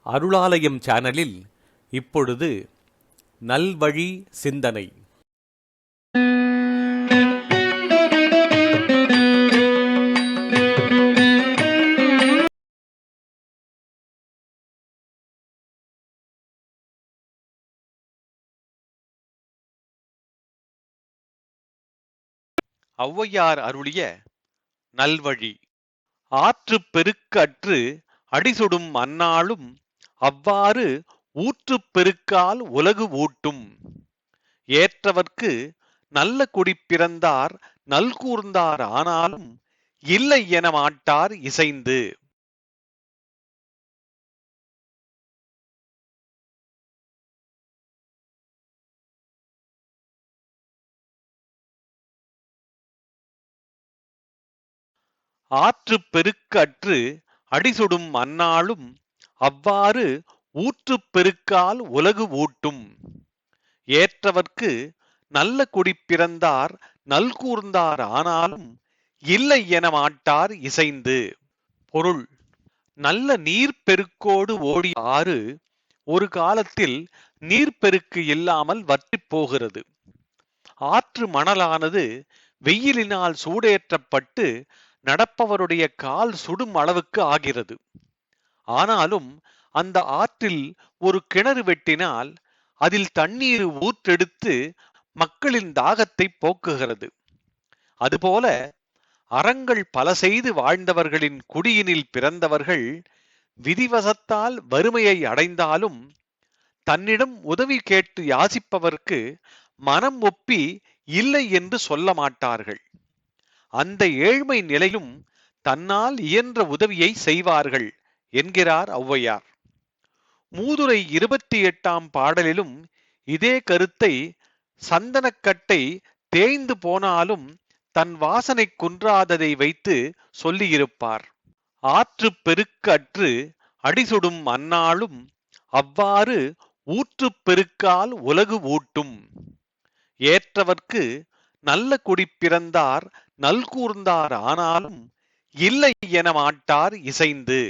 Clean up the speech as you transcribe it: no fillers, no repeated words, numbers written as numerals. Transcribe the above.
அருளாலயம் சேனலில் இப்பொழுது நல்வழி சிந்தனை. ஔவையார் அருளிய நல்வழி. ஆற்று பெருக்கு அற்று அடிசுடும் அந்நாளும் அவ்வாறு ஊற்று பெருக்கால் உலகு ஊட்டும். ஏற்றவர்க்கு நல்ல குடி பிறந்தார் நல்கூர்ந்தார் ஆனாலும் இல்லை என மாட்டார் இசைந்து. ஆற்று பெருக்கு அற்று அடிசுடும் அந்நாளும் அவ்வாறு ஊற்று பெருக்கால் உலகு ஊட்டும். ஏற்றவர்க்கு நல்ல குடி பிறந்தார் நல்கூர்ந்தார் ஆனாலும் இல்லை என மாட்டார் இசைந்து. பொருள்: நல்ல நீர்ப்பெருக்கோடு ஓடிய ஆறு ஒரு காலத்தில் நீர்ப்பெருக்கு இல்லாமல் வற்றிப் போகிறது. ஆற்று மணலானது வெயிலினால் சூடேற்றப்பட்டு நடப்பவருடைய கால் சுடும் அளவுக்கு ஆகிறது. ஆனாலும் அந்த ஆற்றில் ஒரு கிணறு வெட்டினால் அதில் தண்ணீர் ஊற்றெடுத்து மக்களின் தாகத்தை போக்குகிறது. அதுபோல அறங்கள் பல செய்து வாழ்ந்தவர்களின் குடியினில் பிறந்தவர்கள் விதிவசத்தால் வறுமையை அடைந்தாலும் தன்னிடம் உதவி கேட்டு யாசிப்பவர்க்கு மனம் ஒப்பி இல்லை என்று சொல்ல மாட்டார்கள். அந்த ஏழ்மை நிலையும் தன்னால் இயன்ற உதவியை செய்வார்கள் என்கிறார் ஔவையார். மூதுரை 28ஆம் பாடலிலும் இதே கருத்தை சந்தனக்கட்டை தேய்ந்து போனாலும் தன் வாசனை குன்றாததை வைத்து சொல்லியிருப்பார். ஆற்று பெருக்கு அற்று அடிசுடும் அந்நாளும் அவ்வாறு ஊற்று பெருக்கால் உலகு ஊட்டும். ஏற்றவர்க்கு நல்ல குடி பிறந்தார் நல்கூர்ந்தார் ஆனாலும் இல்லை என மாட்டார் இசைந்து.